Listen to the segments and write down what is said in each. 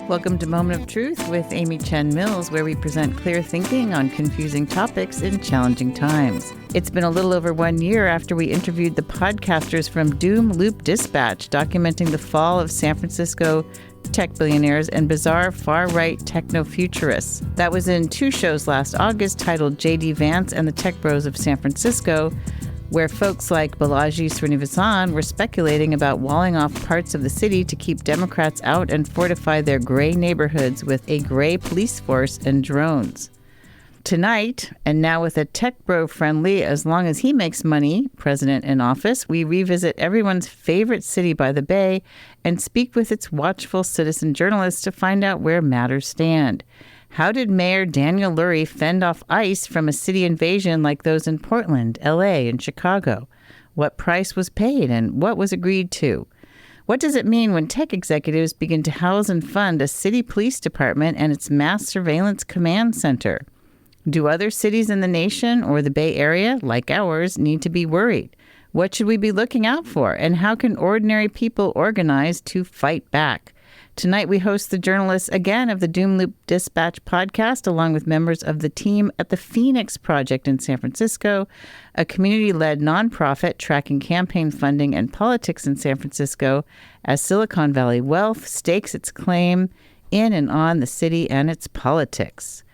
Welcome to Moment of Truth with Amy Chen Mills, where we present clear thinking on confusing topics in challenging times. It's been a little over 1 year after we interviewed the podcasters from Doom Loop Dispatch, documenting the fall of San Francisco tech billionaires and bizarre far-right techno-futurists. That was in 2 shows last August titled J.D. Vance and the Tech Bros of San Francisco, where folks like Balaji Srinivasan were speculating about walling off parts of the city to keep Democrats out and fortify their gray neighborhoods with a gray police force and drones. Tonight, and now with a tech bro friendly as long as he makes money president in office, we revisit everyone's favorite city by the Bay and speak with its watchful citizen journalists to find out where matters stand. How did Mayor Daniel Lurie fend off ICE from a city invasion like those in Portland, LA, and Chicago? What price was paid and what was agreed to? What does it mean when tech executives begin to house and fund a city police department and its mass surveillance command center? Do other cities in the nation or the Bay Area, like ours, need to be worried? What should we be looking out for? And how can ordinary people organize to fight back? Tonight, we host the journalists again of the Doom Loop Dispatch podcast, along with members of the team at the Phoenix Project in San Francisco, a community-led nonprofit tracking campaign funding and politics in San Francisco as Silicon Valley wealth stakes its claim in and on the city and its politics.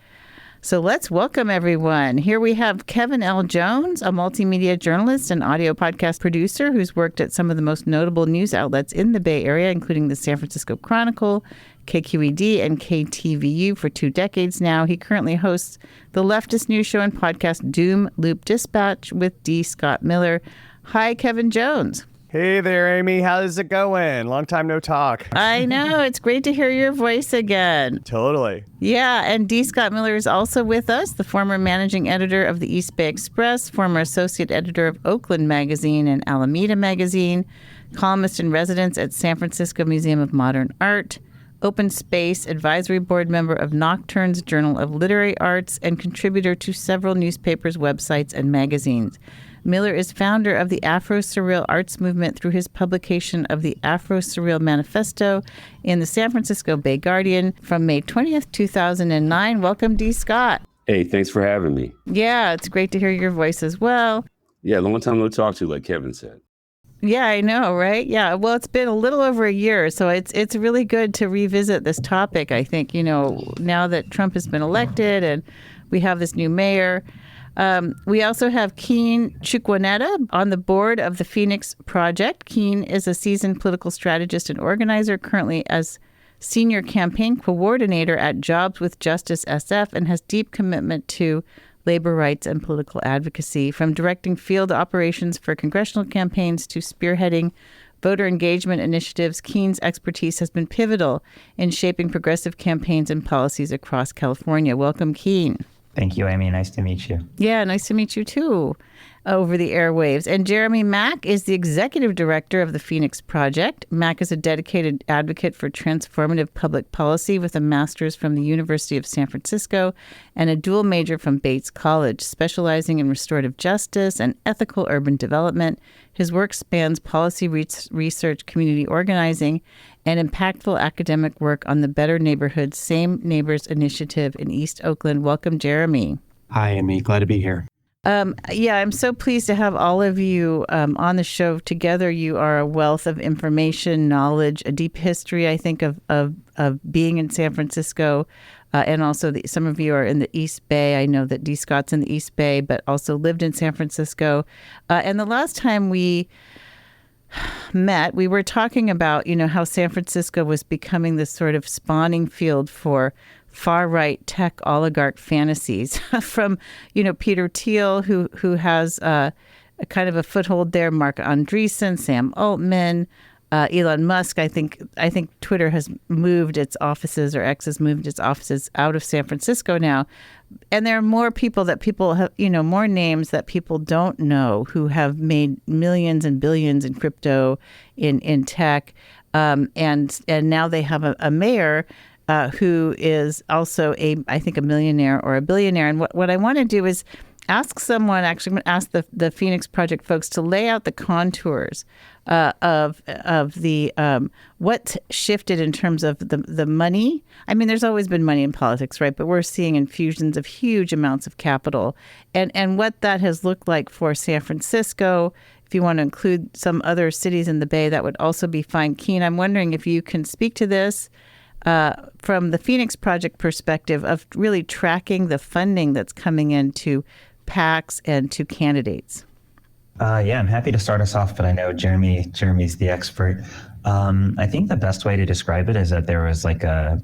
So let's welcome everyone. Here we have Kevin L. Jones, a multimedia journalist and audio podcast producer who's worked at some of the most notable news outlets in the Bay Area, including the San Francisco Chronicle, KQED, and KTVU for 2 decades now. He currently hosts the leftist news show and podcast Doom Loop Dispatch with D. Scott Miller. Hi, Kevin Jones. Hey there, Amy. How's it going? Long time no talk. I know. It's great to hear your voice again. Totally. Yeah, and D. Scott Miller is also with us, the former managing editor of the East Bay Express, former associate editor of Oakland Magazine and Alameda Magazine, columnist in residence at San Francisco Museum of Modern Art, Open Space Advisory Board member of Nocturne's Journal of Literary Arts, and contributor to several newspapers, websites, and magazines. Miller is founder of the Afro-Surreal Arts Movement through his publication of the Afro-Surreal Manifesto in the San Francisco Bay Guardian from May 20th, 2009. Welcome, D. Scott. Hey, thanks for having me. Yeah, it's great to hear your voice as well. Yeah, long time no talk to, like Kevin said. Yeah, I know, right? Yeah, well, it's been a little over a year, so it's really good to revisit this topic, I think, now that Trump has been elected and we have this new mayor. We also have Keen Chukwunetta on the board of the Phoenix Project. Keen is a seasoned political strategist and organizer, currently as senior campaign coordinator at Jobs with Justice SF, and has deep commitment to labor rights and political advocacy, from directing field operations for congressional campaigns to spearheading voter engagement initiatives. Keen's expertise has been pivotal in shaping progressive campaigns and policies across California. Welcome, Keen. Thank you, Amy. Nice to meet you. Yeah, nice to meet you too, over the airwaves. And Jeremy Mack is the executive director of the Phoenix Project. Mack is a dedicated advocate for transformative public policy with a master's from the University of San Francisco and a dual major from Bates College, specializing in restorative justice and ethical urban development. His work spans policy research, community organizing, and impactful academic work on the Better Neighborhoods, Same Neighbors Initiative in East Oakland. Welcome, Jeremy. Hi, Amy. Glad to be here. I'm so pleased to have all of you on the show together. You are a wealth of information, knowledge, a deep history, I think, of being in San Francisco. And also some of you are in the East Bay. I know that D. Scott's in the East Bay, but also lived in San Francisco. And the last time we met, we were talking about, how San Francisco was becoming this sort of spawning field for far-right tech oligarch fantasies from, Peter Thiel, who has a kind of a foothold there, Mark Andreessen, Sam Altman, Elon Musk. I think Twitter has moved its offices, or X has moved its offices out of San Francisco now. And there are more people that people have, more names that people don't know who have made millions and billions in crypto, in tech. And now they have a mayor who is also I think a millionaire or a billionaire. And what I want to do is ask someone, actually, I'm going to ask the Phoenix Project folks to lay out the contours of the what shifted in terms of the money. I mean, there's always been money in politics, right? But we're seeing infusions of huge amounts of capital, and what that has looked like for San Francisco. If you want to include some other cities in the Bay, that would also be fine. Keen, I'm wondering if you can speak to this from the Phoenix Project perspective of really tracking the funding that's coming into PACs and to candidates. Yeah, I'm happy to start us off, but I know Jeremy's the expert. I think the best way to describe it is that there was like a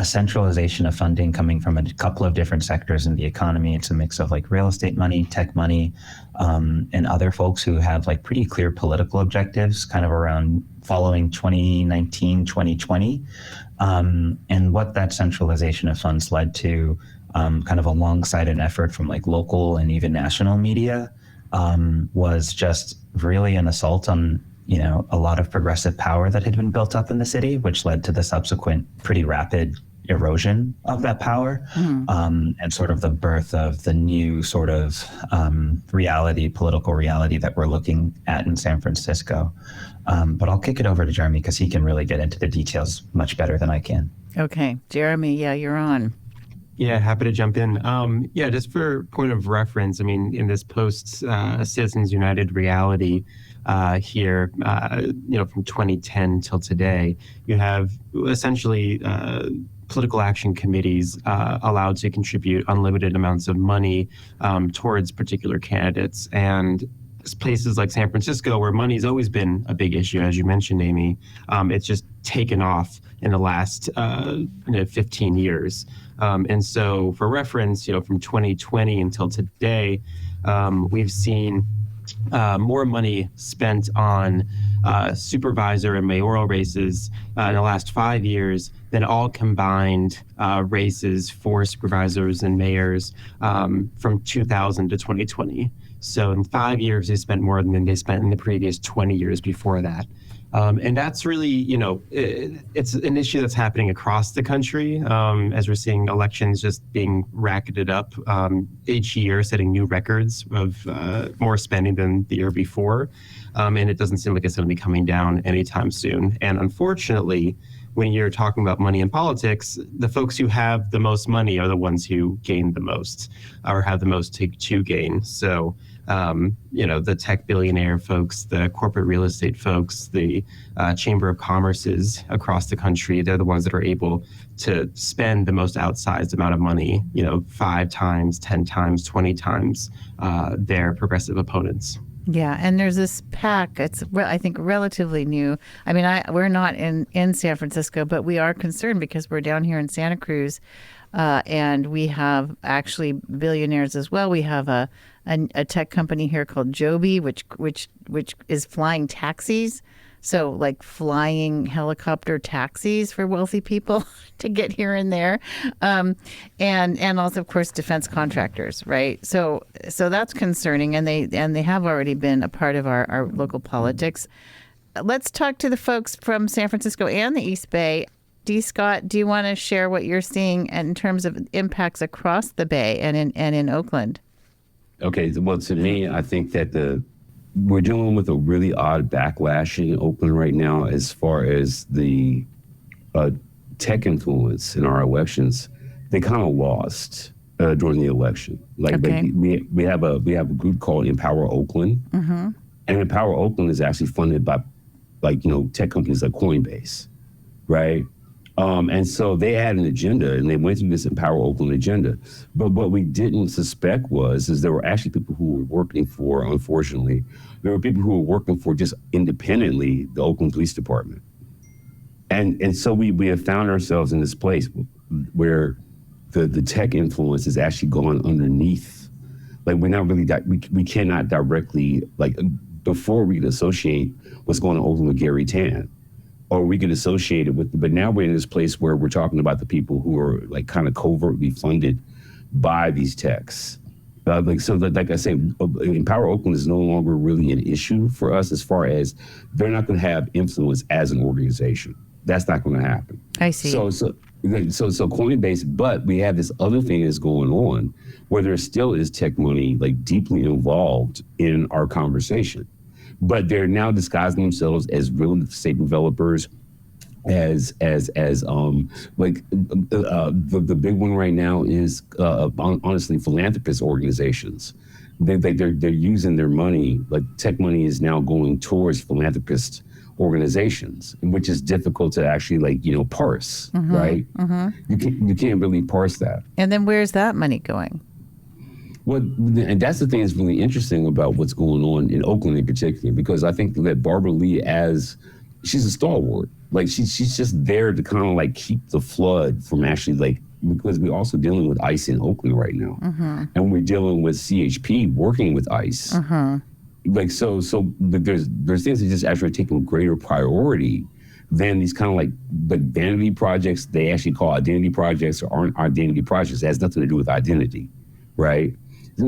centralization of funding coming from a couple of different sectors in the economy. It's a mix of like real estate money, tech money, and other folks who have like pretty clear political objectives kind of around following 2019, 2020. And what that centralization of funds led to kind of alongside an effort from like local and even national media was just really an assault on a lot of progressive power that had been built up in the city, which led to the subsequent pretty rapid erosion of that power and sort of the birth of the new sort of political reality that we're looking at in San Francisco. But I'll kick it over to Jeremy because he can really get into the details much better than I can. Okay, Jeremy, yeah, you're on. Yeah, happy to jump in. Just for point of reference, I mean, in this post-Citizens United reality here, from 2010 till today, you have essentially political action committees allowed to contribute unlimited amounts of money towards particular candidates. And places like San Francisco, where money's always been a big issue, as you mentioned, Amy, it's just taken off in the last 15 years. And so for reference, from 2020 until today, we've seen more money spent on supervisor and mayoral races in the last 5 years than all combined races for supervisors and mayors from 2000 to 2020. So in 5 years, they spent more than they spent in the previous 20 years before that. And that's really, it's an issue that's happening across the country as we're seeing elections just being racketed up each year, setting new records of more spending than the year before. And it doesn't seem like it's going to be coming down anytime soon. And unfortunately, when you're talking about money in politics, the folks who have the most money are the ones who gain the most or have the most to gain. So, the tech-billionaire folks, the corporate real estate folks, the Chamber of Commerces across the country, they're the ones that are able to spend the most outsized amount of money, 5 times, 10 times, 20 times their progressive opponents. Yeah, and there's this PAC. It's, I think, relatively new. I mean, we're not in San Francisco, but we are concerned because we're down here in Santa Cruz, and we have actually billionaires as well. We have a tech company here called Joby, which is flying taxis. So like flying helicopter taxis for wealthy people to get here and there. And also, of course, defense contractors, right? So that's concerning. And they have already been a part of our local politics. Let's talk to the folks from San Francisco and the East Bay. D. Scott, do you want to share what you're seeing in terms of impacts across the Bay and in Oakland? Okay, well, to me, I think that we're dealing with a really odd backlash in Oakland right now as far as the tech influence in our elections. They kind of lost during the election. We have a group called Empower Oakland, and Empower Oakland is actually funded by tech companies like Coinbase, right? And so they had an agenda, and they went through this Empower Oakland agenda. But what we didn't suspect is there were actually people who were working for, unfortunately, there were people who were working for just independently the Oakland Police Department. And so we have found ourselves in this place where the tech influence is actually going underneath. Like we're not really, we cannot directly, before we could associate what's going on Oakland with Gary Tan, or we could associate it with, but now we're in this place where we're talking about the people who are kind of covertly funded by these techs. Like I say, Empower Oakland is no longer really an issue for us as far as they're not going to have influence as an organization. That's not going to happen. I see. So Coinbase, but we have this other thing that's going on where there still is tech money like deeply involved in our conversation, but they're now disguising themselves as real estate developers, as like the big one right now is honestly philanthropist organizations. They're using their money, like tech money is now going towards philanthropist organizations, which is difficult to actually parse, right? You can't really parse that. And then where's that money going? Well, and that's the thing that's really interesting about what's going on in Oakland in particular, because I think that Barbara Lee, she's a stalwart. Like she's just there to kind of like keep the flood from actually because we're also dealing with ICE in Oakland right now, and we're dealing with CHP working with ICE. So there's things that just actually taking greater priority than these kind of like vanity projects. They actually call identity projects or aren't identity projects. It has nothing to do with identity, right?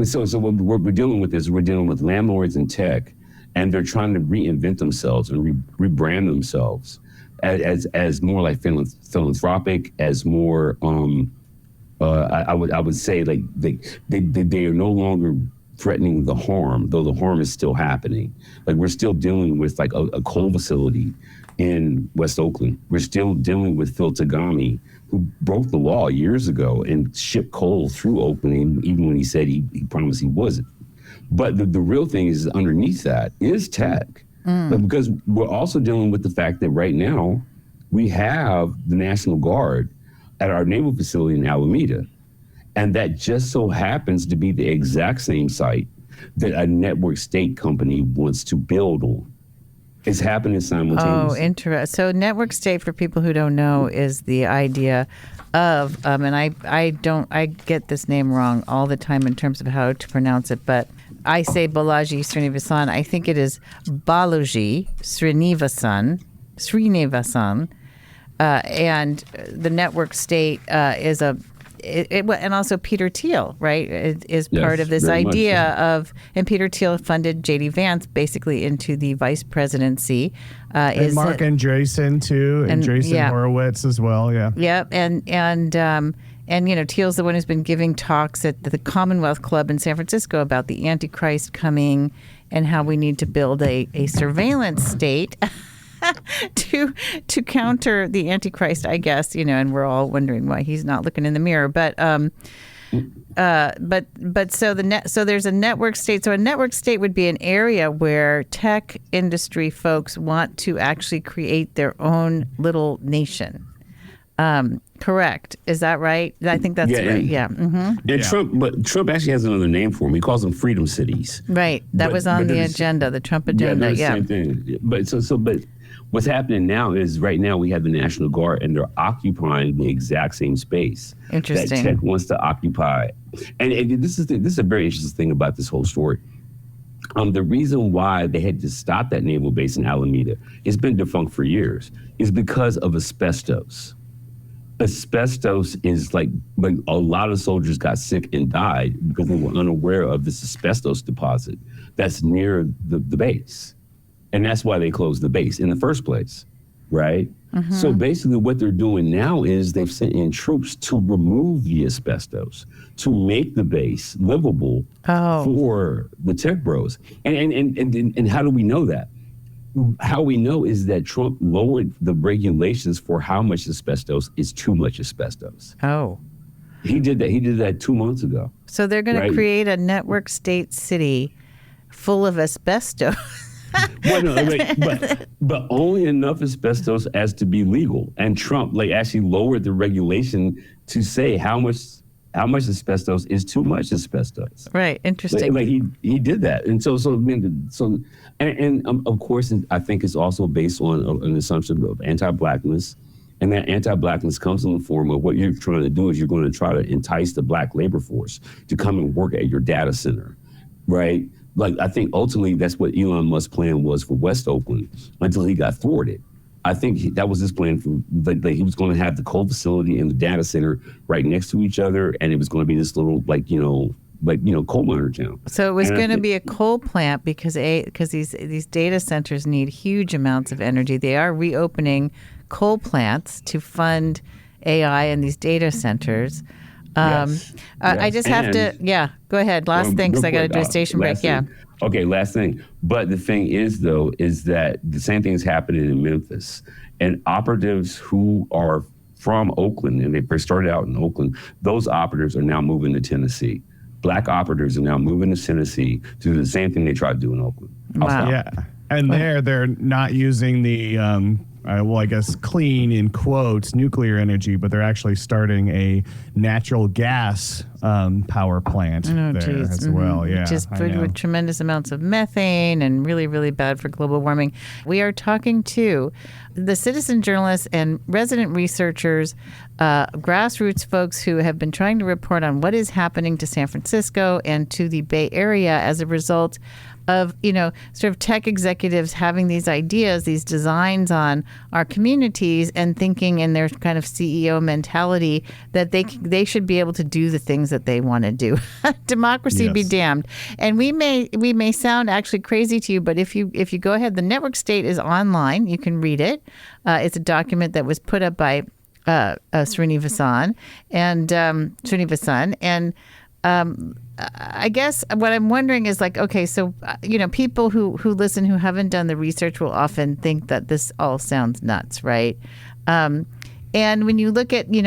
So what we're dealing with is we're dealing with landlords in tech, and they're trying to reinvent themselves and rebrand themselves as more like philanthropic, as more I would say like they are no longer threatening the harm, though the harm is still happening. Like we're still dealing with like a coal facility in West Oakland. We're still dealing with Phil Tagami, who broke the law years ago and shipped coal through Oakland, even when he said he promised he wasn't. But the real thing is underneath that is tech. But because we're also dealing with the fact that right now we have the National Guard at our naval facility in Alameda. And that just so happens to be the exact same site that a network state company wants to build on. It's happening simultaneously. Oh, interesting. So network state, for people who don't know, is the idea of, and I get this name wrong all the time in terms of how to pronounce it, but I say Balaji Srinivasan. I think it is Balaji Srinivasan. And the network state is and also Peter Thiel, right, is part of this idea of, and Peter Thiel funded J.D. Vance basically into the vice presidency. And Mark Andreessen too, and Andreessen Horowitz as well, yeah. Yep, and Thiel's the one who's been giving talks at the Commonwealth Club in San Francisco about the Antichrist coming and how we need to build a surveillance state to counter the Antichrist, I guess, and we're all wondering why he's not looking in the mirror. But so there's a network state. So a network state would be an area where tech industry folks want to actually create their own little nation. Correct. Is that right? I think that's right. Yeah. And Trump actually has another name for them. He calls them freedom cities. Right. That was on the agenda, the Trump agenda. Yeah. Same thing. But what's happening now is right now we have the National Guard, and they're occupying the exact same space that tech wants to occupy. And this is a very interesting thing about this whole story. The reason why they had to stop that naval base in Alameda, it's been defunct for years, is because of asbestos. Asbestos is like a lot of soldiers got sick and died because they were unaware of this asbestos deposit that's near the base. And that's why they closed the base in the first place, right? So basically what they're doing now is they've sent in troops to remove the asbestos, to make the base livable for the tech bros. And how do we know that? How we know is that Trump lowered the regulations for how much asbestos is too much asbestos. Oh. He did that. He did that 2 months ago. So they're going to create a network state city full of asbestos. Well, no, but only enough asbestos as to be legal. And Trump actually lowered the regulation to say how much asbestos is too much asbestos. Right. Interesting. He did that. And so of course, I think it's also based on an assumption of anti-blackness. And that anti-blackness comes in the form of what you're trying to do is you're going to try to entice the black labor force to come and work at your data center, right? I think ultimately that's what Elon Musk's plan was for West Oakland until he got thwarted. I think that was his plan for he was going to have the coal facility and the data center right next to each other, and it was going to be this little coal miner town. So it was going to be a coal plant because these data centers need huge amounts of energy. They are reopening coal plants to fund AI and these data centers. I just have to, go ahead. Last thing, because I got to do a station break. Okay, last thing. But the thing is, though, is that the same thing is happening in Memphis. And operatives who are from Oakland, and they first started out in Oakland, those operatives are now moving to Tennessee. Black operatives are now moving to Tennessee to do the same thing they tried to do in Oakland. Wow. Yeah. And they're not using the, I guess, clean, in quotes, nuclear energy, but they're actually starting a natural gas power plant as well. Yeah, just with tremendous amounts of methane and really, really bad for global warming. We are talking to the citizen journalists and resident researchers, grassroots folks who have been trying to report on what is happening to San Francisco and to the Bay Area as a result of, sort of tech executives having these ideas, these designs on our communities and thinking in their kind of CEO mentality that they should be able to do the things that they want to do. Democracy be damned. And we may sound actually crazy to you, but if you go ahead, the network state is online. You can read it. It's a document that was put up by Srinivasan and I guess what I'm wondering is okay, so, people who listen who haven't done the research will often think that this all sounds nuts, right? And when you look at, D.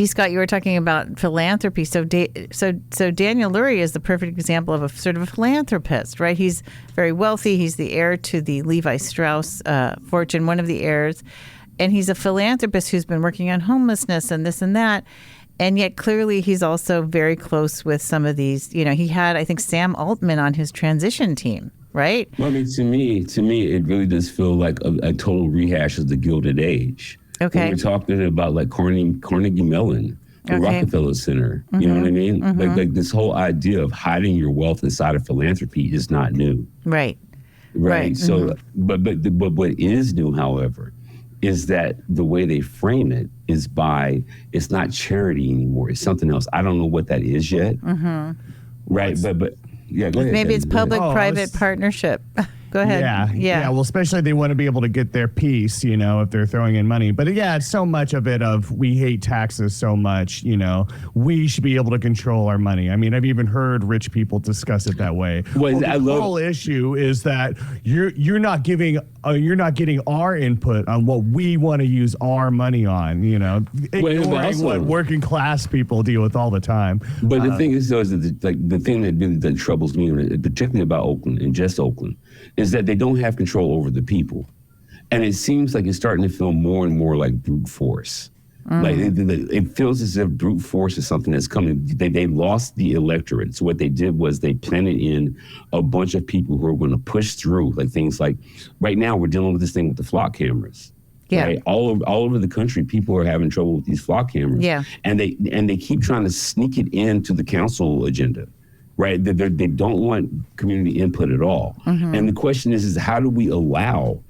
Scott, you were talking about philanthropy. So Daniel Lurie is the perfect example of a sort of a philanthropist, right? He's very wealthy. He's the heir to the Levi Strauss fortune, one of the heirs. And he's a philanthropist who's been working on homelessness and this and that. And yet clearly he's also very close with some of these, he had, I think, Sam Altman on his transition team, right? Well, I mean, to me, it really does feel like a total rehash of the Gilded Age. Okay. When we're talking about Carnegie Mellon, the Rockefeller Center, you know what I mean? Mm-hmm. Like this whole idea of hiding your wealth inside of philanthropy is not new. Right. So, but what is new, however, is that the way they frame it is it's not charity anymore. It's something else. I don't know what that is yet. Mm-hmm. Right. But yeah, go ahead. Maybe it's public-private partnership. Go ahead. Yeah. Well, especially they want to be able to get their piece, if they're throwing in money. But it's so much of it of we hate taxes so much, we should be able to control our money. I mean, I've even heard rich people discuss it that way. Well, the whole issue is that you're not getting our input on what we want to use our money on, ignoring what working class people deal with all the time. But the thing is, though, is that the thing that troubles me, particularly about Oakland and just Oakland, is that they don't have control over the people. And it seems like it's starting to feel more and more like brute force. Like it feels as if brute force is something that's coming. They lost the electorate. So what they did was they planted in a bunch of people who are going to push through, like things like right now we're dealing with this thing with the flock cameras. Yeah. Right? All over the country, people are having trouble with these flock cameras. Yeah. And they keep trying to sneak it into the council agenda. Right, they don't want community input at all. Mm-hmm. And the question is how do we allow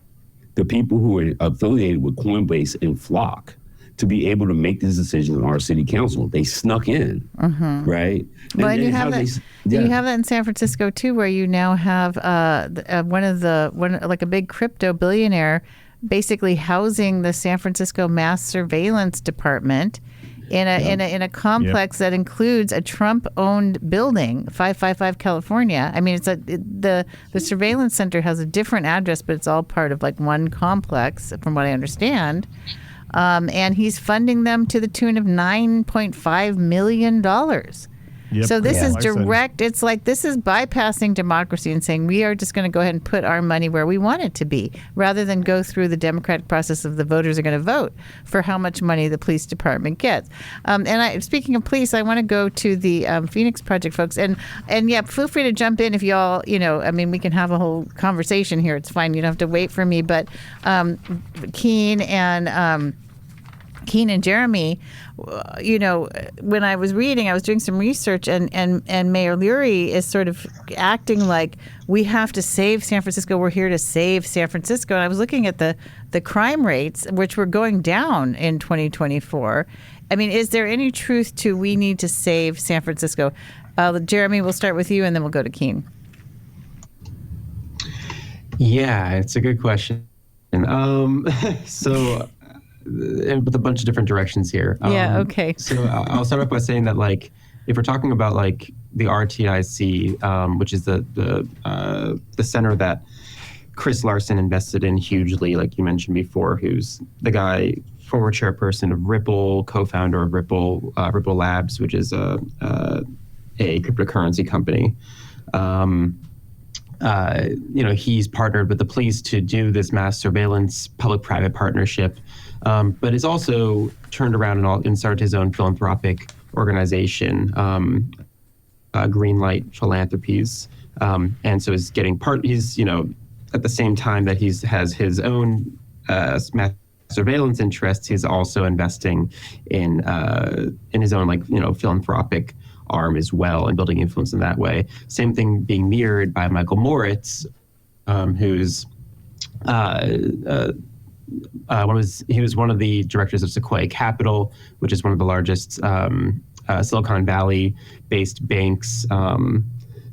the people who are affiliated with Coinbase and Flock to be able to make this decision in our city council? They snuck in, right? Well, and you have that in San Francisco too, where you now have like a big crypto billionaire basically housing the San Francisco Mass Surveillance Department in a complex that includes a Trump-owned building, 555 California. I mean, the surveillance center has a different address, but it's all part of like one complex, from what I understand. And he's funding them to the tune of $9.5 million. Yep. So this is direct. It's like this is bypassing democracy and saying we are just going to go ahead and put our money where we want it to be, rather than go through the democratic process of the voters are going to vote for how much money the police department gets. Speaking of police, I want to go to the Phoenix Project folks, and feel free to jump in if y'all, we can have a whole conversation here. It's fine. You don't have to wait for me, but Keen and Jeremy, when I was reading, I was doing some research, and Mayor Lurie is sort of acting like we have to save San Francisco. We're here to save San Francisco. And I was looking at the crime rates, which were going down in 2024. I mean, is there any truth to we need to save San Francisco? Jeremy, we'll start with you, and then we'll go to Keen. Yeah, it's a good question. with a bunch of different directions here. Okay. So I'll start off by saying that, like, if we're talking about like the RTIC, which is the center that Chris Larson invested in hugely, like you mentioned before, who's the guy, former chairperson of Ripple, co-founder of Ripple Labs, which is a cryptocurrency company. He's partnered with the police to do this mass surveillance public-private partnership, but has also turned around and started his own philanthropic organization, Greenlight Philanthropies, and so is getting he's at the same time that has his own mass surveillance interests, he's also investing in his own philanthropic arm as well and building influence in that way. Same thing being mirrored by Michael Moritz, who's he was one of the directors of Sequoia Capital, which is one of the largest Silicon Valley-based banks,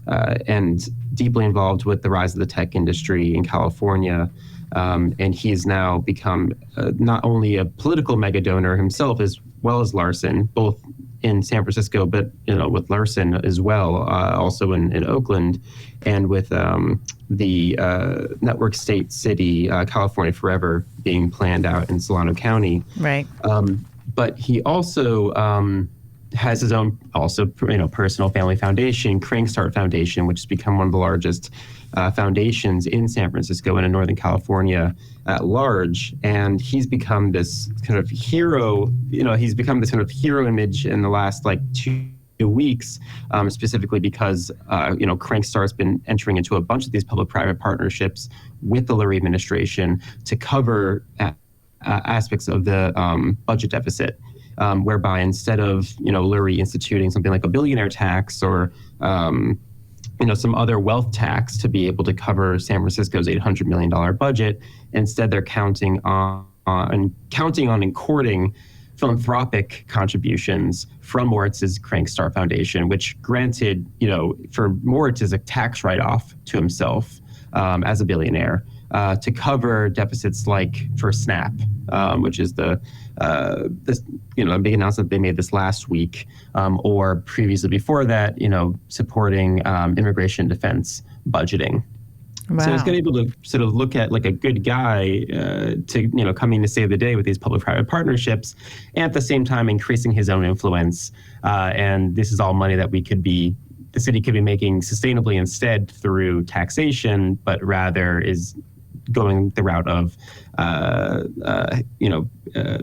and deeply involved with the rise of the tech industry in California. And he's now become not only a political mega donor himself, as well as Larson, both in San Francisco, but with Larson as well, also in Oakland, and with the network state city California Forever being planned out in Solano County. Right. But he also has his own personal family foundation, Crankstart Foundation, which has become one of the largest foundations in San Francisco and in Northern California at large. And he's become this kind of hero, he's become this kind of hero image in the last 2 weeks, specifically because, Crankstar's been entering into a bunch of these public-private partnerships with the Lurie administration to cover aspects of the budget deficit. Whereby instead of Lurie instituting something like a billionaire tax or some other wealth tax to be able to cover San Francisco's $800 million budget, instead they're counting on and courting philanthropic contributions from Moritz's Crankstar Foundation, which granted for Moritz is a tax write-off to himself as a billionaire to cover deficits like for SNAP, which is the big announcement they made this last week, or previously before that, supporting immigration defense budgeting. Wow. So he's going to be able to sort of look at like a good guy to coming to save the day with these public-private partnerships, and at the same time increasing his own influence. And this is all money that the city could be making sustainably instead through taxation, but rather is going the route of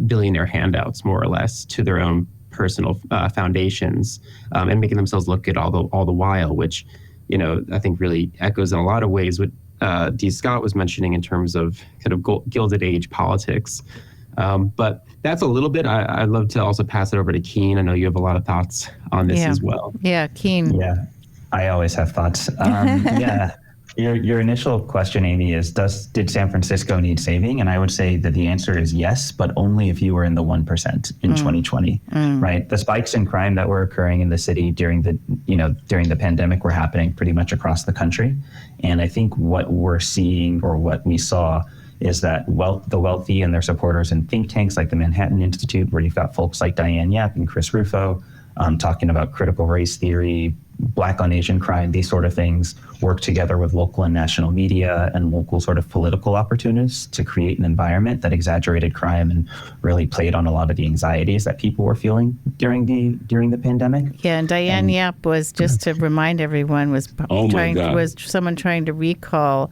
billionaire handouts, more or less, to their own personal foundations, and making themselves look good all the while, which I think really echoes in a lot of ways what D. Scott was mentioning in terms of kind of Gilded Age politics. But that's a little bit. I'd love to also pass it over to Keen. I know you have a lot of thoughts on this as well. Yeah, Keen. Yeah, I always have thoughts. Yeah. Your initial question, Amy, is did San Francisco need saving? And I would say that the answer is yes, but only if you were in the 1% in 2020, right? The spikes in crime that were occurring in the city during the pandemic were happening pretty much across the country. And I think what we're seeing, or what we saw, is that the wealthy and their supporters in think tanks like the Manhattan Institute, where you've got folks like Diane Yap and Chris Rufo talking about critical race theory, Black on Asian crime, these sort of things, work together with local and national media and local sort of political opportunists to create an environment that exaggerated crime and really played on a lot of the anxieties that people were feeling during the pandemic. Yeah, and Diane Yap was, just to remind everyone, was someone trying to recall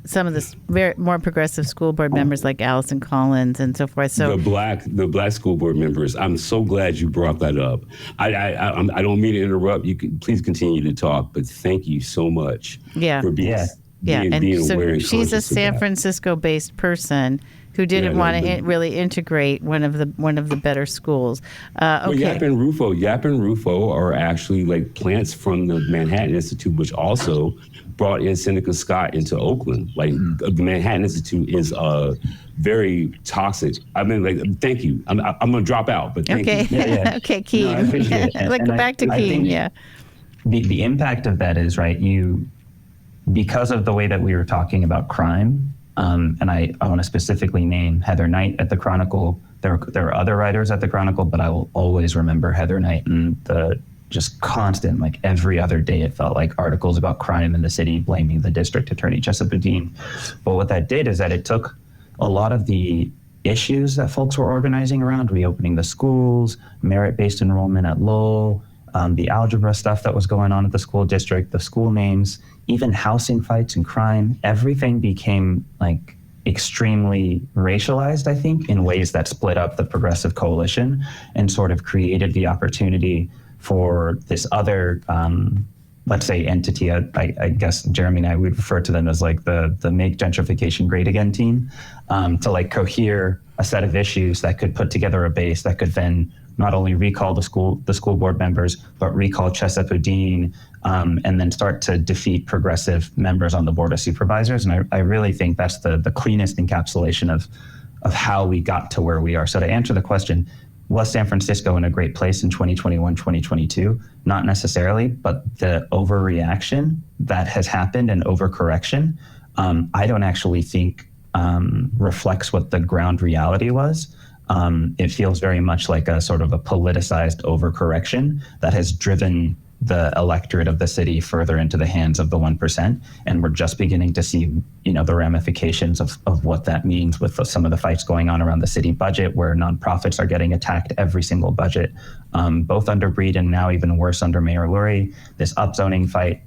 some of the more progressive school board members like Allison Collins and so forth. So the black school board members. I'm so glad you brought that up. I don't mean to interrupt. You can please continue to talk, but thank you so much. For being aware. And she's a San Francisco-based person who didn't want to really integrate one of the better schools. Okay. Well, Yap and Rufo are actually like plants from the Manhattan Institute, which also brought in Seneca Scott into Oakland. Like the Manhattan Institute is very toxic. I mean, thank you. I'm going to drop out, but thank you. Yeah. Okay, Keen. No, I appreciate it. Back to Keen. Yeah. The impact of that is, right, because of the way that we were talking about crime, And I want to specifically name Heather Knight at the Chronicle. There are other writers at the Chronicle, but I will always remember Heather Knight and the just constant, like every other day, it felt like articles about crime in the city, blaming the district attorney, Chesapeake Dean. But what that did is that it took a lot of the issues that folks were organizing around, reopening the schools, merit-based enrollment at Lowell, the algebra stuff that was going on at the school district, the school names, even housing fights and crime, everything became like extremely racialized, I think, in ways that split up the Progressive Coalition and sort of created the opportunity for this other, let's say, entity. I guess Jeremy and I would refer to them as like the Make Gentrification Great Again team, to like cohere a set of issues that could put together a base that could then not only recall the school board members, but recall Chesapeake Dean, and then start to defeat progressive members on the Board of Supervisors. And I really think that's the cleanest encapsulation of how we got to where we are. So to answer the question, was San Francisco in a great place in 2021, 2022? Not necessarily, but the overreaction that has happened and overcorrection, I don't actually think reflects what the ground reality was. It feels very much like a sort of a politicized overcorrection that has driven the electorate of the city further into the hands of the 1%. And we're just beginning to see, the ramifications of what that means with some of the fights going on around the city budget, where nonprofits are getting attacked every single budget, both under Breed and now even worse under Mayor Lurie, this upzoning fight.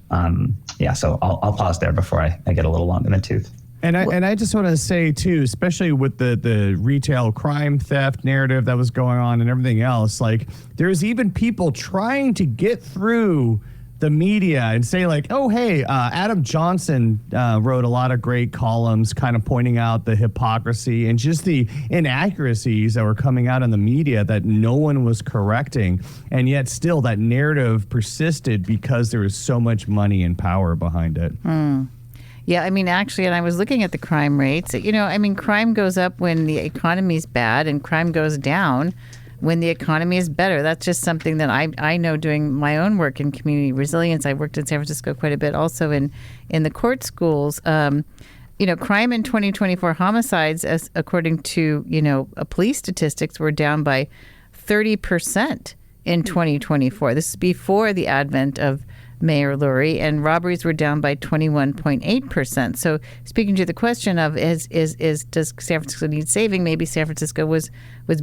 So I'll pause there before I get a little long in the tooth. And I just want to say, too, especially with the retail crime theft narrative that was going on and everything else, like there's even people trying to get through the media and say like, oh, hey, Adam Johnson wrote a lot of great columns kind of pointing out the hypocrisy and just the inaccuracies that were coming out in the media that no one was correcting. And yet still that narrative persisted because there was so much money and power behind it. Yeah, I mean, actually, and I was looking at the crime rates. Crime goes up when the economy's bad, and crime goes down when the economy is better. That's just something that I know doing my own work in community resilience. I worked in San Francisco quite a bit, also in the court schools. Crime in 2024, homicides, as according to police statistics, were down by 30% in 2024. This is before the advent of Mayor Lurie, and robberies were down by 21.8%. So speaking to the question of does San Francisco need saving? Maybe San Francisco was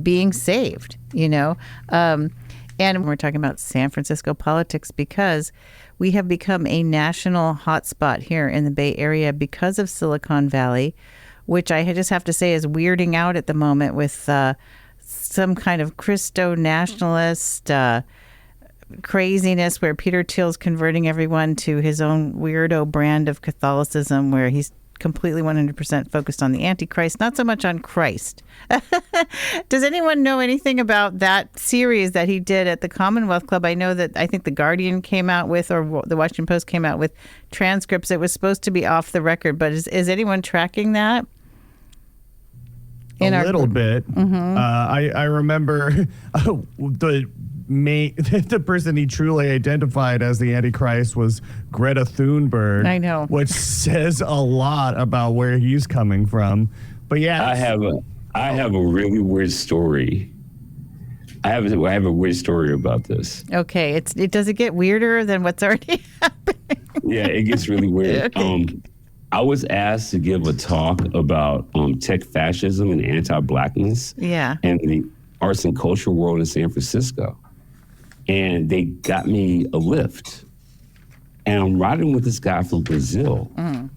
being saved, and we're talking about San Francisco politics because we have become a national hotspot here in the Bay Area because of Silicon Valley, which I just have to say is weirding out at the moment with some kind of Christo nationalist craziness where Peter Thiel's converting everyone to his own weirdo brand of Catholicism, where he's completely 100% focused on the Antichrist, not so much on Christ. Does anyone know anything about that series that he did at the Commonwealth Club? I think The Guardian came out with, or the Washington Post came out with transcripts. It was supposed to be off the record, but is anyone tracking that? A little bit. Mm-hmm. I remember the person he truly identified as the Antichrist was Greta Thunberg. I know, which says a lot about where he's coming from. But yeah, I have a really weird story. I have a weird story about this. Okay, does it get weirder than what's already happening? Yeah, it gets really weird. Okay. I was asked to give a talk about tech fascism and anti-blackness. Yeah. And the arts and culture world in San Francisco. And they got me a lift. And I'm riding with this guy from Brazil. Mm.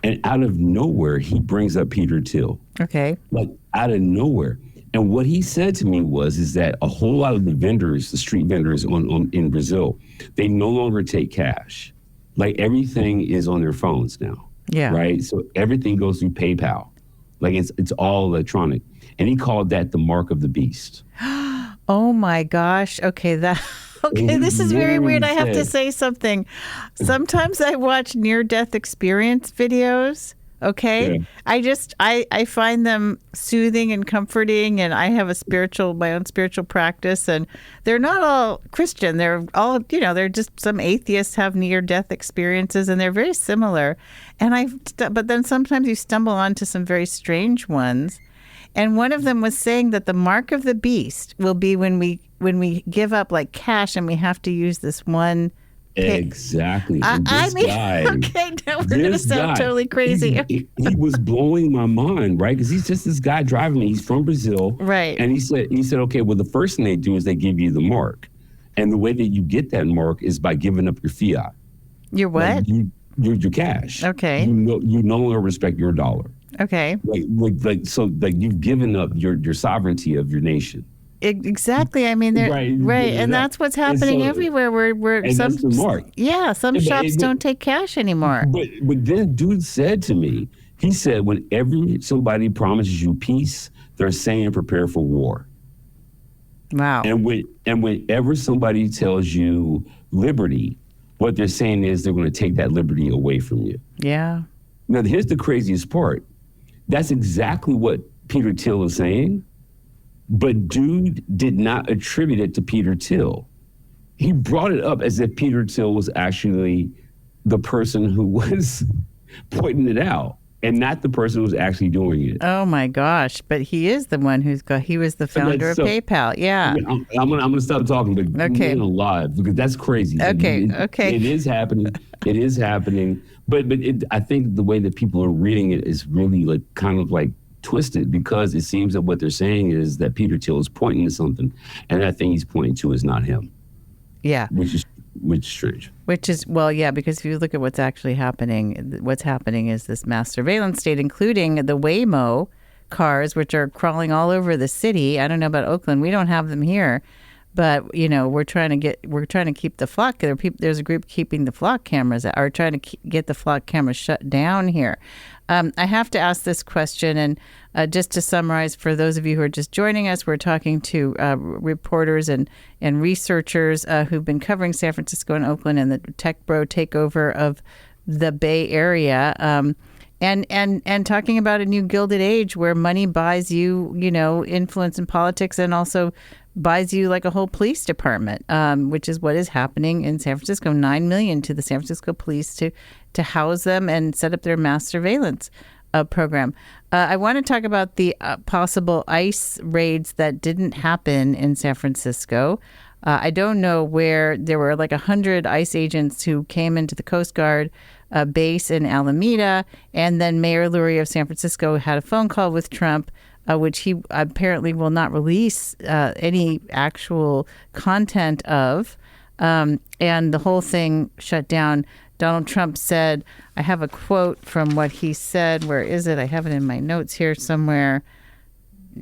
And out of nowhere, he brings up Peter Thiel. Okay. Like out of nowhere. And what he said to me is that a whole lot of the vendors, the street vendors in Brazil, they no longer take cash. Like everything is on their phones now. Yeah. Right. So everything goes through PayPal. Like it's all electronic. And he called that the mark of the beast. Oh my gosh. Okay. This is very weird. I have to say something. Sometimes I watch near-death experience videos Okay. Yeah. I find them soothing and comforting, and I have my own spiritual practice, and they're not all Christian. They're all, they're just some atheists have near-death experiences, and they're very similar. But then sometimes you stumble onto some very strange ones. And one of them was saying that the mark of the beast will be when we give up like cash and we have to use this one. Exactly. Guy. Okay, now we're going to sound totally crazy. He was blowing my mind, right? Because he's just this guy driving me. He's from Brazil. Right. And he said, okay, well, the first thing they do is they give you the mark. And the way that you get that mark is by giving up your fiat. Your what? Like your cash. Okay. You no longer respect your dollar. Okay. So you've given up your sovereignty of your nation. Exactly. I mean, right, and that's what's happening everywhere. Where some, that's the mark. Yeah, some shops don't take cash anymore. But then, dude said to me, he said, whenever somebody promises you peace, they're saying prepare for war. Wow. And whenever somebody tells you liberty, what they're saying is they're going to take that liberty away from you. Yeah. Now, here's the craziest part. That's exactly what Peter Thiel is saying. But dude did not attribute it to Peter Thiel. He brought it up as if Peter Thiel was actually the person who was pointing it out and not the person who was actually doing it. Oh my gosh! But he is the one he was the founder of PayPal. Yeah. I'm gonna stop talking, but okay, alive, because that's crazy. Okay. It is happening. It is happening. But I think the way that people are reading it is really like kind of like twisted, because it seems that what they're saying is that Peter Thiel is pointing to something, and that thing he's pointing to is not him. Yeah. Which is strange. Which is, well, yeah, because if you look at what's actually happening, what's happening is this mass surveillance state, including the Waymo cars, which are crawling all over the city. I don't know about Oakland. We don't have them here. But, we're trying to keep the flock. There's a group keeping the flock cameras, or trying to get the flock cameras shut down here. I have to ask this question, and just to summarize, for those of you who are just joining us, we're talking to reporters and researchers who've been covering San Francisco and Oakland and the tech bro takeover of the Bay Area. And talking about a new Gilded Age where money buys you, influence in politics, and also buys you like a whole police department, which is what is happening in San Francisco. $9 million to the San Francisco police to house them and set up their mass surveillance program. I want to talk about the possible ICE raids that didn't happen in San Francisco. I don't know where there were like 100 ICE agents who came into the Coast Guard base in Alameda, and then Mayor Lurie of San Francisco had a phone call with Trump, which he apparently will not release any actual content of, and the whole thing shut down. Donald Trump said, I have a quote from what he said. Where is it? I have it in my notes here somewhere.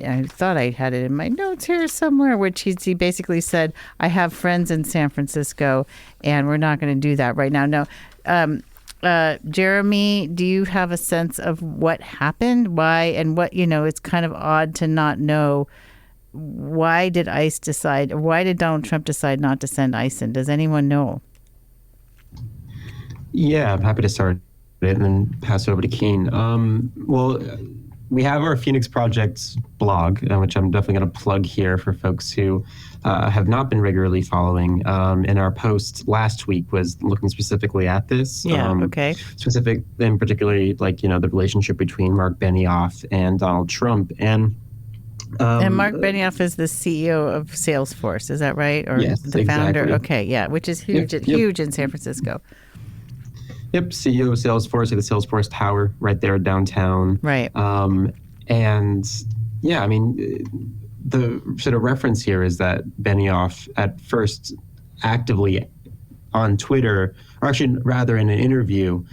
I thought I had it in my notes here somewhere, which he basically said, I have friends in San Francisco, and we're not going to do that right now. No. Jeremy, do you have a sense of what happened? Why? And what, it's kind of odd to not know. Why did ICE decide, or why did Donald Trump decide not to send ICE in? Does anyone know? Yeah, I'm happy to start it and then pass it over to Keen. Well, we have our Phoenix Project blog, which I'm definitely going to plug here for folks who have not been regularly following. And our post last week was looking specifically at this. Yeah, okay. Specific, and particularly the relationship between Mark Benioff and Donald Trump. And Mark Benioff is the CEO of Salesforce, is that right? Or yes, the founder? exactly. Okay, yeah, which is huge, huge in San Francisco. Yep, CEO of Salesforce, at the Salesforce Tower right there downtown. Right. And yeah, I mean, the sort of reference here is that Benioff at first actively on Twitter, or actually rather in an interview,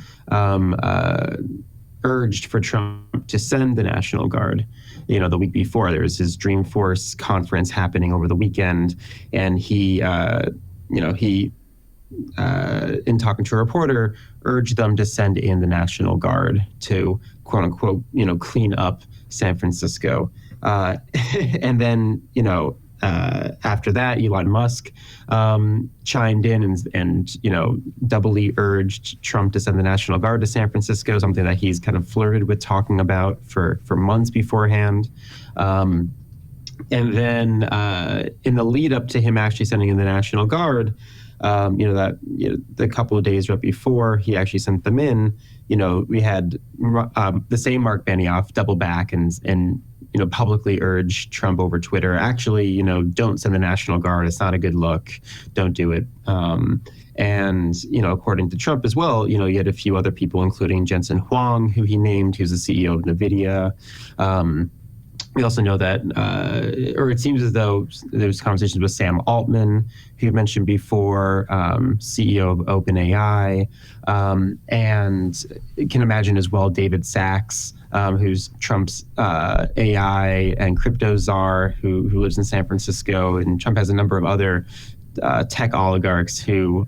urged for Trump to send the National Guard. The week before, there was his Dreamforce conference happening over the weekend, and he in talking to a reporter, urged them to send in the National Guard to, quote unquote, clean up San Francisco. And then, after that, Elon Musk chimed in and doubly urged Trump to send the National Guard to San Francisco, something that he's kind of flirted with talking about for months beforehand. And then in the lead up to him actually sending in the National Guard, the couple of days right before he actually sent them in, we had the same Mark Benioff double back and publicly urge Trump over Twitter, actually, don't send the National Guard. It's not a good look. Don't do it. And according to Trump as well, you had a few other people, including Jensen Huang, who he named, who's the CEO of NVIDIA. We also know that, or it seems as though there's conversations with Sam Altman, who you mentioned before, CEO of OpenAI, and you can imagine as well David Sachs, who's Trump's AI and crypto czar, who lives in San Francisco, and Trump has a number of other tech oligarchs who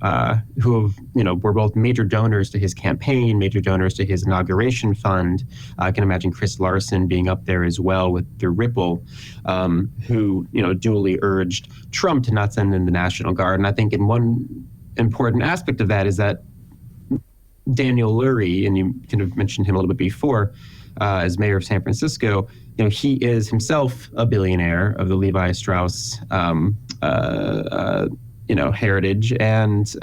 were both major donors to his campaign, major donors to his inauguration fund. I can imagine Chris Larson being up there as well with the Ripple, who duly urged Trump to not send in the National Guard. And I think in one important aspect of that is that Daniel Lurie, and you kind of mentioned him a little bit before, as mayor of San Francisco, he is himself a billionaire of the Levi Strauss heritage, and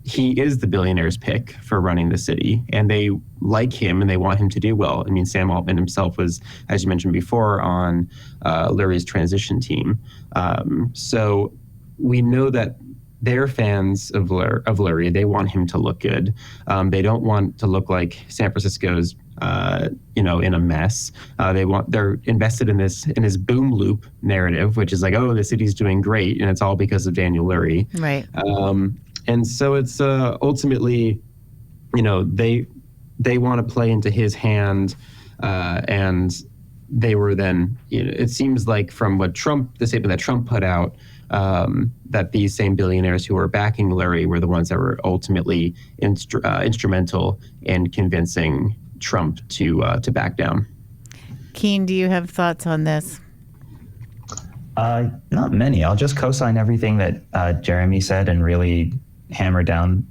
he is the billionaire's pick for running the city, and they like him and they want him to do well. I mean, Sam Altman himself was, as you mentioned before, on Lurie's transition team. So we know that they're fans of Lurie. They want him to look good. They don't want to look like San Francisco's in a mess. They're invested in his boom loop narrative, which is like, oh, the city's doing great, and it's all because of Daniel Lurie. Right. And so it's ultimately, they want to play into his hand, and they were then, it seems like from the statement that Trump put out, that these same billionaires who were backing Lurie were the ones that were ultimately instrumental in convincing Trump to back down. Keen, do you have thoughts on this? Not many. I'll just co-sign everything that Jeremy said and really hammer in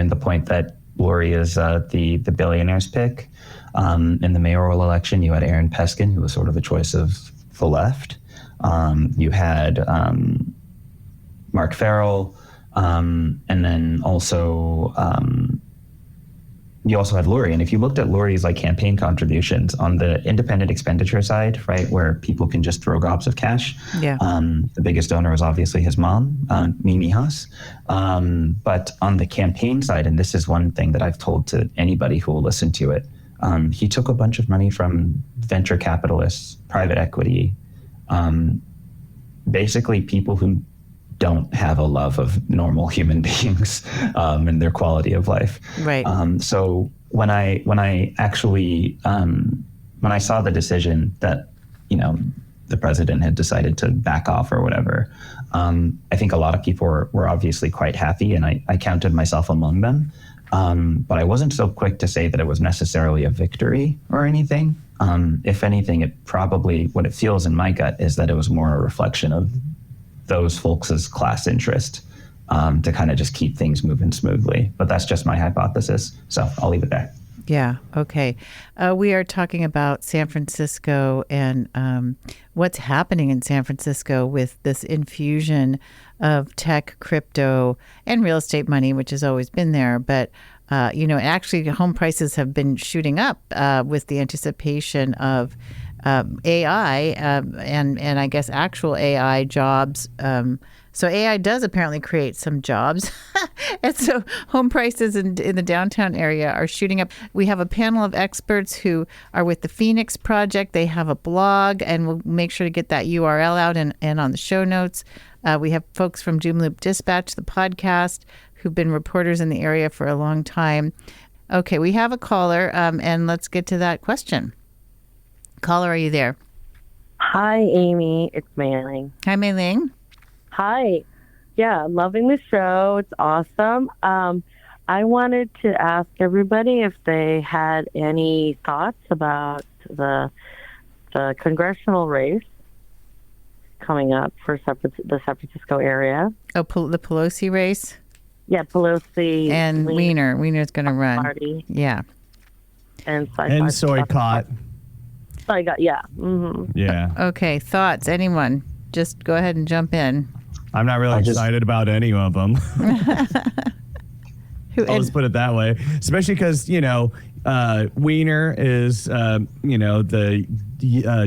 the point that Lurie is the billionaire's pick. In the mayoral election, you had Aaron Peskin, who was sort of a choice of the left. You had Mark Farrell, and then also you also had Lurie. And if you looked at Lurie's campaign contributions on the independent expenditure side, right, where people can just throw gobs of cash, the biggest donor was obviously his mom, Mimi Haas. But on the campaign side, and this is one thing that I've told to anybody who will listen to it, he took a bunch of money from venture capitalists, private equity, basically people who don't have a love of normal human beings and their quality of life. Right. So when I actually when I saw the decision that the president had decided to back off or whatever, I think a lot of people were obviously quite happy, and I counted myself among them. But I wasn't so quick to say that it was necessarily a victory or anything. If anything, what it feels in my gut is that it was more a reflection of those folks' class interest to kind of just keep things moving smoothly. But that's just my hypothesis. So I'll leave it there. Yeah. Okay. We are talking about San Francisco and what's happening in San Francisco with this infusion of tech, crypto, and real estate money, which has always been there. But, actually home prices have been shooting up with the anticipation of AI and I guess actual AI jobs. So AI does apparently create some jobs. And so home prices in the downtown area are shooting up. We have a panel of experts who are with the Phoenix Project. They have a blog, and we'll make sure to get that URL out and on the show notes. We have folks from Doom Loop Dispatch, the podcast, who've been reporters in the area for a long time. Okay, we have a caller, and let's get to that question. Caller, are you there? Hi, Amy. It's Mei Ling. Hi, Mei Ling. Hi. Yeah, loving the show. It's awesome. I wanted to ask everybody if they had any thoughts about the congressional race, coming up for the San Francisco area. Oh, the Pelosi race? Yeah, Pelosi. And Weiner. Weiner's going to run. Party. Yeah. And Soycott. Yeah. Mm-hmm. Yeah. Okay, thoughts? Anyone? Just go ahead and jump in. I'm not really excited about any of them. I'll just put it that way. Especially because, Weiner is, the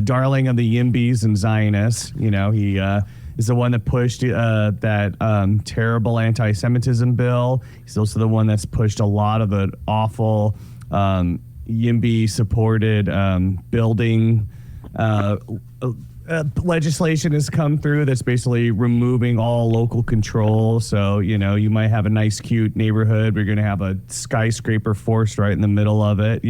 darling of the Yimbys and Zionists. He is the one that pushed that terrible anti-Semitism bill. He's also the one that's pushed a lot of the awful Yimby-supported building legislation has come through that's basically removing all local control. So, you might have a nice, cute neighborhood. We're going to have a skyscraper forced right in the middle of it,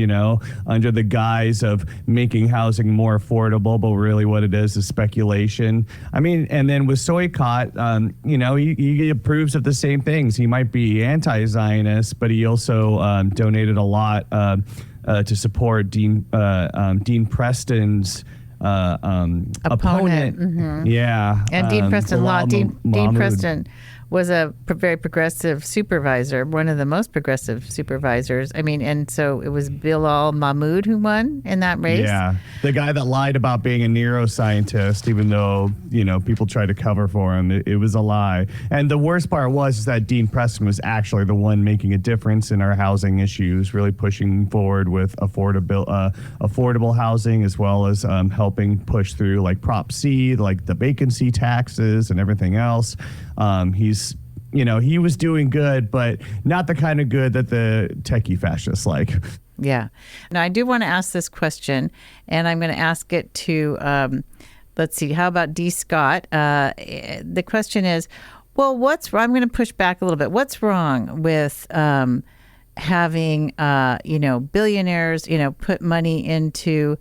under the guise of making housing more affordable. But really what it is speculation. I mean, and then with Soycott, he approves of the same things. He might be anti-Zionist, but he also donated a lot to support Dean Preston's opponent. Mm-hmm. Yeah. And Dean Preston Dean Preston was a very progressive supervisor, one of the most progressive supervisors. I mean, and so it was Bilal Mahmoud who won in that race. Yeah. The guy that lied about being a neuroscientist, even though, people tried to cover for him. It was a lie. And the worst part was that Dean Preston was actually the one making a difference in our housing issues, really pushing forward with affordable housing, as well as helping push through like Prop C, like the vacancy taxes and everything else. He was doing good, but not the kind of good that the techie fascists like. Yeah. Now, I do want to ask this question, and I'm going to ask it to, let's see, how about D. Scott? The question is, well, I'm going to push back a little bit. What's wrong with having, billionaires, put money into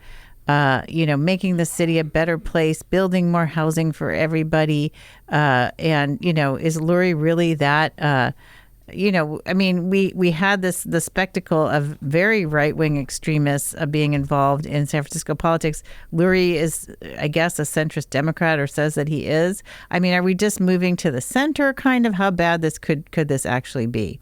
making the city a better place, building more housing for everybody. And, is Lurie really that, we had the spectacle of very right-wing extremists being involved in San Francisco politics. Lurie is, I guess, a centrist Democrat, or says that he is. I mean, are we just moving to the center, kind of? How bad could this actually be?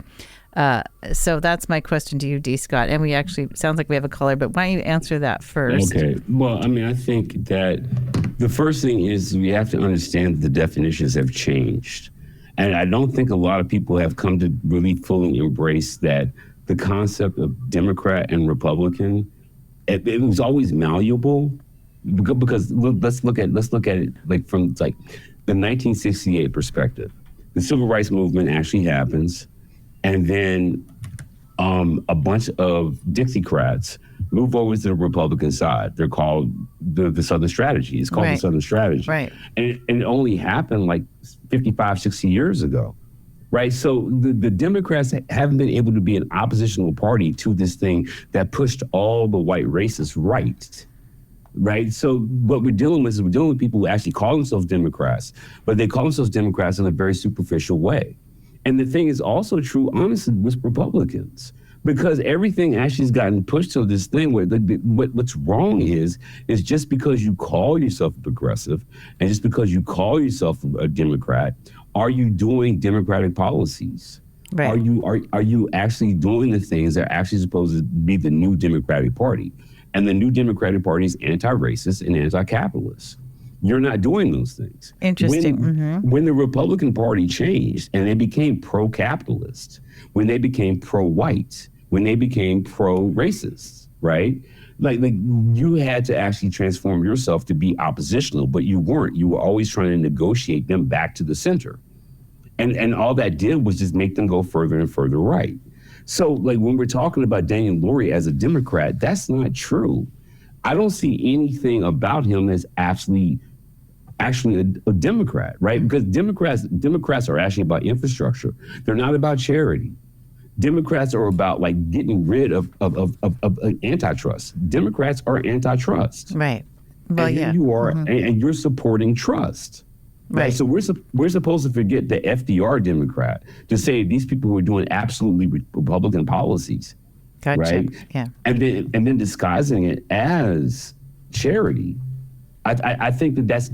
So that's my question to you, D. Scott. And we actually, sounds like we have a caller, but why don't you answer that first? Okay. Well, I think that the first thing is we have to understand that the definitions have changed. And I don't think a lot of people have come to really fully embrace that the concept of Democrat and Republican, it was always malleable, because let's look at it like from the 1968 perspective. The civil rights movement actually happens. And then a bunch of Dixiecrats move over to the Republican side. They're called the Southern Strategy. It's called the Southern Strategy. Right. And it only happened like 55, 60 years ago. Right. So the Democrats haven't been able to be an oppositional party to this thing that pushed all the white racists right. Right. So what we're dealing with people who actually call themselves Democrats, but they call themselves Democrats in a very superficial way. And the thing is also true, honestly, with Republicans, because everything actually has gotten pushed to this thing where what's wrong is just because you call yourself a progressive and just because you call yourself a Democrat, are you doing democratic policies? Right. Are you actually doing the things that are actually supposed to be the new Democratic Party? And the new Democratic Party is anti-racist and anti-capitalist. You're not doing those things. Interesting. When the Republican Party changed and they became pro-capitalist, when they became pro-white, when they became pro-racist, right? Like you had to actually transform yourself to be oppositional, but you weren't. You were always trying to negotiate them back to the center. And all that did was just make them go further and further right. So when we're talking about Daniel Lurie as a Democrat, that's not true. I don't see anything about him that's actually a Democrat, right? Because Democrats are actually about infrastructure. They're not about charity. Democrats are about getting rid of antitrust. Democrats are antitrust. Right. Well, and yeah. You are, and you're supporting trust. Right. So we're supposed to forget the FDR Democrat to say these people who are doing absolutely Republican policies. Gotcha. Right. Yeah. And then disguising it as charity. I think that's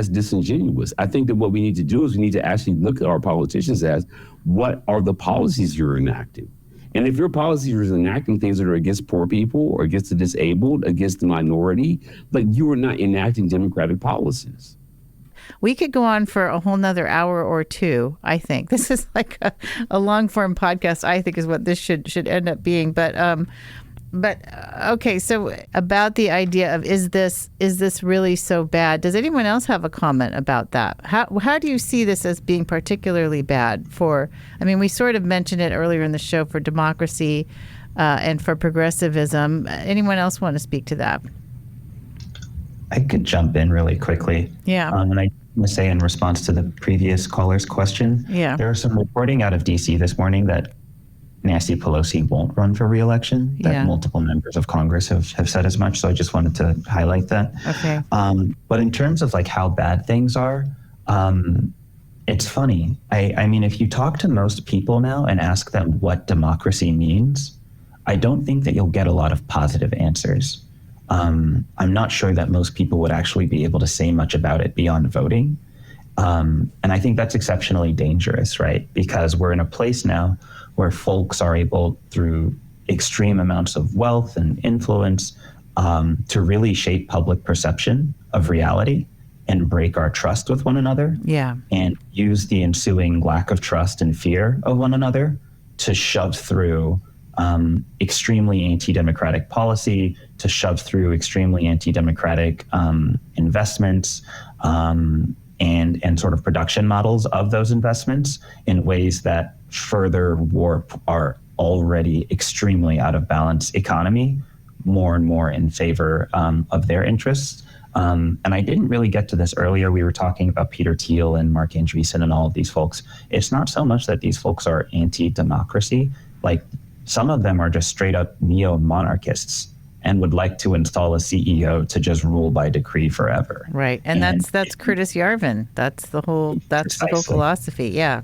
disingenuous. I think that what we need to do is we need to actually look at our politicians as what are the policies you're enacting. And if your policies are enacting things that are against poor people or against the disabled, against the minority, like you are not enacting democratic policies. We could go on for a whole nother hour or two, I think. This is like a long form podcast, I think, is what this should end up being. But okay, so about the idea of is this really so bad? Does anyone else have a comment about that? How do you see this as being particularly bad for, I mean, we sort of mentioned it earlier in the show for democracy and for progressivism. Anyone else want to speak to that? I could jump in really quickly. Yeah. And I want to say in response to the previous caller's question, there was some reporting out of D.C. this morning that Nancy Pelosi won't run for re-election. That multiple members of Congress have said as much. So I just wanted to highlight that. Okay. But in terms of like how bad things are, it's funny. I mean, if you talk to most people now and ask them what democracy means, I don't think that you'll get a lot of positive answers. I'm not sure that most people would actually be able to say much about it beyond voting. And I think that's exceptionally dangerous, right? Because we're in a place now where folks are able, through extreme amounts of wealth and influence, to really shape public perception of reality and break our trust with one another. Yeah. And use the ensuing lack of trust and fear of one another to shove through extremely anti-democratic policy, to shove through extremely anti-democratic investments, and sort of production models of those investments in ways that further warp our already extremely out of balance economy more and more in favor of their interests. And I didn't really get to this earlier. We were talking about Peter Thiel and Mark Andreessen and all of these folks. It's not so much that these folks are anti-democracy. Like, some of them are just straight up neo-monarchists and would like to install a CEO to just rule by decree forever. Right. And that's Curtis Yarvin. That's the whole philosophy. Yeah.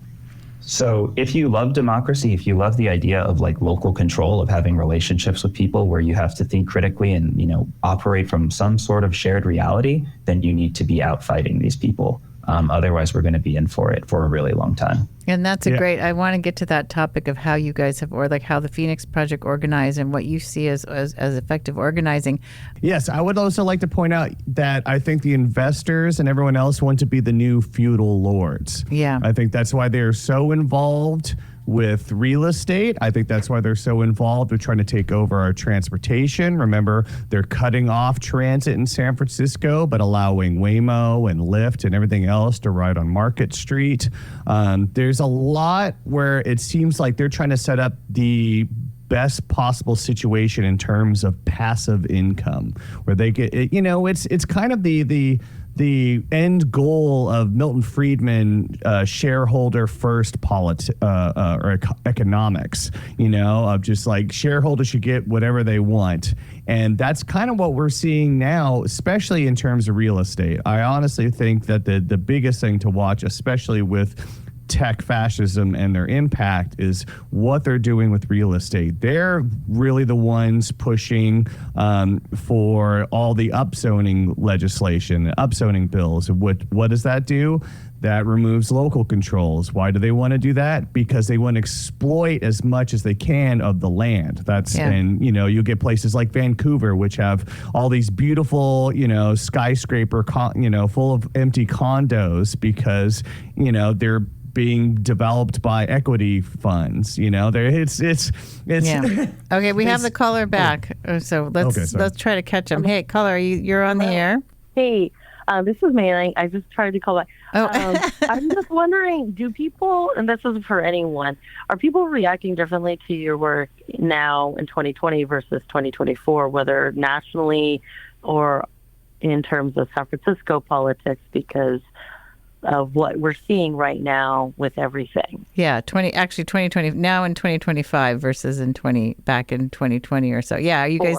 So if you love democracy, if you love the idea of like local control, of having relationships with people where you have to think critically and, operate from some sort of shared reality, then you need to be out fighting these people. Otherwise, we're going to be in for it for a really long time. And that's I want to get to that topic of how you guys have, or like how the Phoenix Project organized and what you see as effective organizing. Yes, I would also like to point out that I think the investors and everyone else want to be the new feudal lords. Yeah. I think that's why they're so involved with real estate. I think that's why they're so involved with trying to take over our transportation. Remember, they're cutting off transit in San Francisco, but allowing Waymo and Lyft and everything else to ride on Market Street. There's a lot where it seems like they're trying to set up the best possible situation in terms of passive income, where they get, it's kind of the end goal of Milton Friedman shareholder first or economics, of just like shareholders should get whatever they want. And that's kind of what we're seeing now, especially in terms of real estate. I honestly think that the biggest thing to watch, especially with tech fascism and their impact, is what they're doing with real estate. They're really the ones pushing for all the upzoning legislation, upzoning bills. What does that do? That removes local controls. Why do they want to do that? Because they want to exploit as much as they can of the land. And you get places like Vancouver, which have all these beautiful, skyscraper, full of empty condos because, they're being developed by equity funds. It's yeah. Okay, we have the caller back, so let's try to catch him. Hey, caller, you're on the air. Hey, this is Mailing. I just tried to call back. I'm just wondering, do people, and this isn't for anyone, are people reacting differently to your work now in 2020 versus 2024, whether nationally or in terms of San Francisco politics, because of what we're seeing right now with everything? Yeah, 2020 now in 2025 versus back in 2020 or so. Yeah, are you guys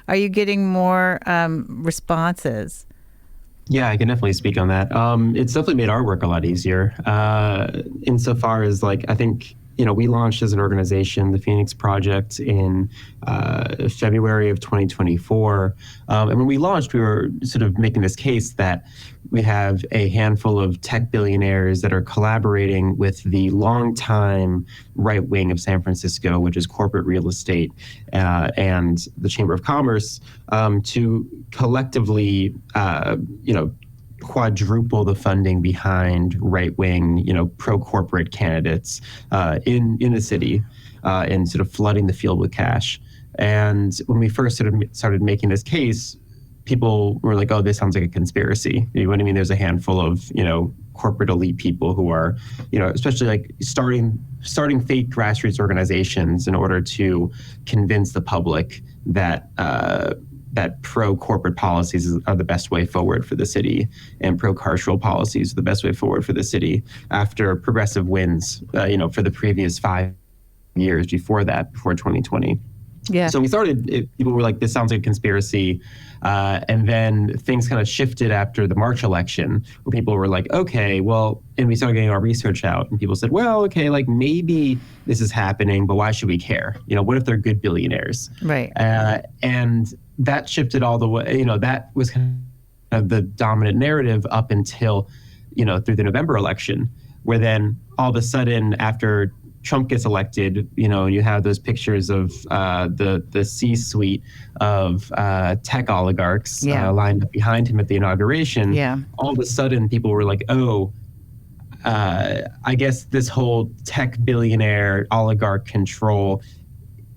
are you getting more responses? Yeah, I can definitely speak on that. It's definitely made our work a lot easier. Insofar as I think we launched as an organization, the Phoenix Project, in February of 2024. And when we launched, we were sort of making this case that we have a handful of tech billionaires that are collaborating with the longtime right wing of San Francisco, which is corporate real estate, and the Chamber of Commerce, to collectively, quadruple the funding behind right-wing, pro-corporate candidates in the city, and sort of flooding the field with cash. And when we first started making this case, people were like, "Oh, this sounds like a conspiracy." You know what I mean? There's a handful of corporate elite people who are, especially like starting fake grassroots organizations in order to convince the public that that pro-corporate policies are the best way forward for the city, and pro-carceral policies are the best way forward for the city after progressive wins, for the previous 5 years before 2020. Yeah. So we started, people were like, this sounds like a conspiracy. And then things kind of shifted after the March election, where people were like, okay, well, and we started getting our research out, and people said, well, okay, like maybe this is happening, but why should we care? What if they're good billionaires? Right. And that shifted all the way, that was kind of the dominant narrative up until, through the November election, where then all of a sudden after Trump gets elected, you have those pictures of the C-suite of tech oligarchs lined up behind him at the inauguration. Yeah. All of a sudden, people were like, "Oh, I guess this whole tech billionaire oligarch control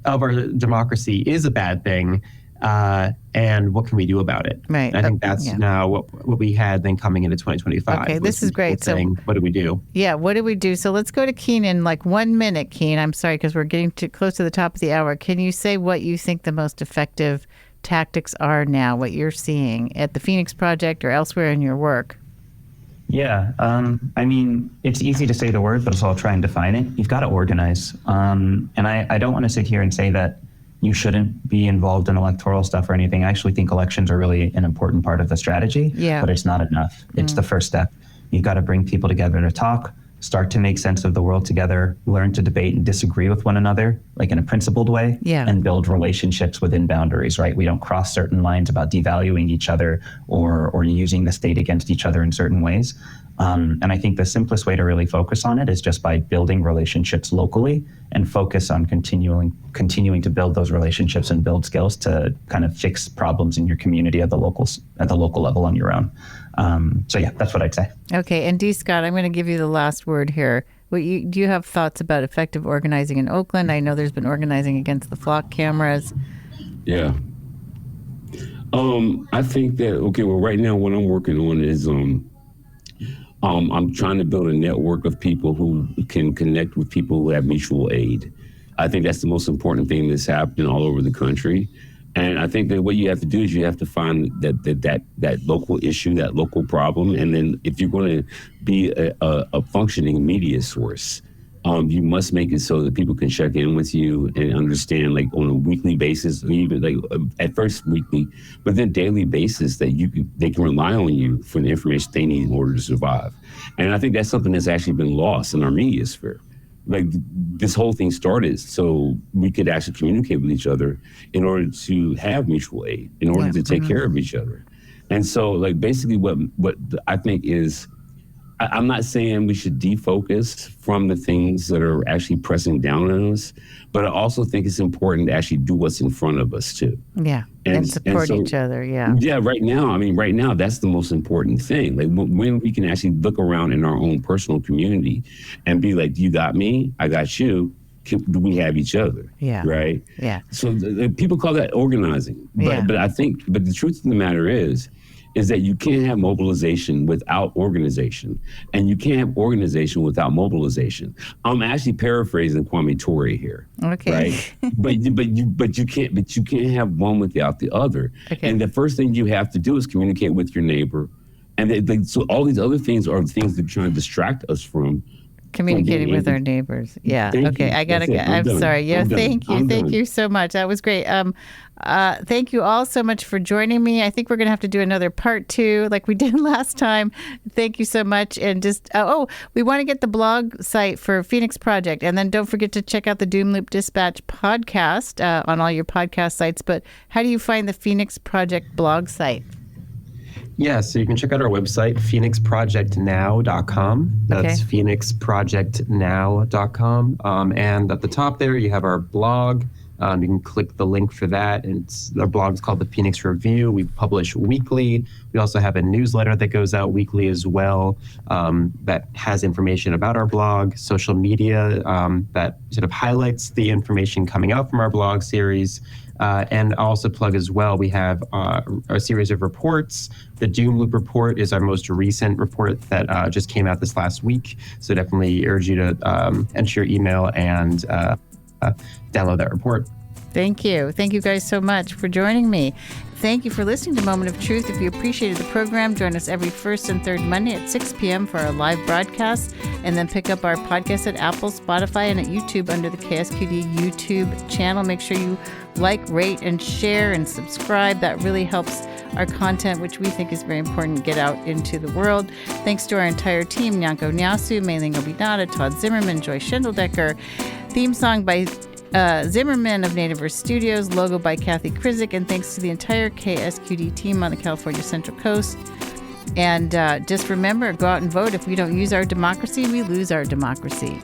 of our democracy is a bad thing." And what can we do about it? Right. And I think that's now what we had then coming into 2025. Okay, this is great. Saying, what do we do? Yeah, what do we do? So let's go to Keen in like 1 minute, Keen. I'm sorry, because we're getting too close to the top of the hour. Can you say what you think the most effective tactics are now, what you're seeing at the Phoenix Project or elsewhere in your work? Yeah, I mean, it's easy to say the word, but so I'll try and define it. You've got to organize. And I don't want to sit here and say that you shouldn't be involved in electoral stuff or anything. I actually think elections are really an important part of the strategy, but it's not enough. It's the first step. You've got to bring people together to talk, start to make sense of the world together, learn to debate and disagree with one another, like in a principled way, and build relationships within boundaries, right? We don't cross certain lines about devaluing each other or using the state against each other in certain ways. And I think the simplest way to really focus on it is just by building relationships locally and focus on continuing to build those relationships and build skills to kind of fix problems in your community at the local level on your own. So yeah, that's what I'd say. Okay, and D. Scott, I'm going to give you the last word here. Do you have thoughts about effective organizing in Oakland? I know there's been organizing against the flock cameras. Yeah. I think that, right now what I'm working on is I'm trying to build a network of people who can connect with people who have mutual aid. I think that's the most important thing that's happening all over the country. And I think that what you have to do is you have to find that local issue, that local problem. And then if you're going to be a functioning media source, you must make it so that people can check in with you and understand, like on a weekly basis, or even like at first weekly, but then daily basis, that they can rely on you for the information they need in order to survive. And I think that's something that's actually been lost in our media sphere. Like this whole thing started so we could actually communicate with each other in order to have mutual aid, in order to take care of each other. And so like basically what I think is, I'm not saying we should defocus from the things that are actually pressing down on us, but I also think it's important to actually do what's in front of us too. Yeah, and support each other, Yeah, right now, that's the most important thing. Like when we can actually look around in our own personal community and be like, you got me, I got you, do we have each other? Yeah. Right? Yeah. So people call that organizing. But the truth of the matter is that you can't have mobilization without organization, and you can't have organization without mobilization. I'm actually paraphrasing Kwame Ture here. Okay. Right? but you can't have one without the other. Okay. And the first thing you have to do is communicate with your neighbor. And so all these other things are things that are trying to distract us from Communicating with our neighbors. Yeah. Okay. I gotta get. I'm sorry. Yeah. Thank you. Thank you so much. That was great. Thank you all so much for joining me. I think we're gonna have to do another part 2 like we did last time. Thank you so much. And just we want to get the blog site for Phoenix Project, and then don't forget to check out the Doom Loop Dispatch podcast on all your podcast sites. But how do you find the Phoenix Project blog site? Yeah, so you can check out our website, phoenixprojectnow.com. That's Okay. phoenixprojectnow.com. And at the top there, you have our blog. You can click the link for that. And our blog's called the Phoenix Review. We publish weekly. We also have a newsletter that goes out weekly as well that has information about our blog, social media that sort of highlights the information coming out from our blog series. And I'll also plug as well, we have a series of reports. The Doom Loop report is our most recent report that just came out this last week. So definitely urge you to enter your email and download that report. Thank you. Thank you guys so much for joining me. Thank you for listening to Moment of Truth. If you appreciated the program, join us every first and third Monday at 6 p.m. for our live broadcast, and then pick up our podcast at Apple, Spotify, and at YouTube under the KSQD YouTube channel. Make sure you like, rate, and share and subscribe. That really helps our content, which we think is very important, get out into the world. Thanks to our entire team, Nyanko Nyasu, Mei-Ling Obinata, Todd Zimmerman, Joy Schindeldecker. Theme song by Zimmerman of Nativerse Studios, logo by Kathy Krizik, and thanks to the entire KSQD team on the California Central Coast. And just remember, go out and vote. If we don't use our democracy, we lose our democracy.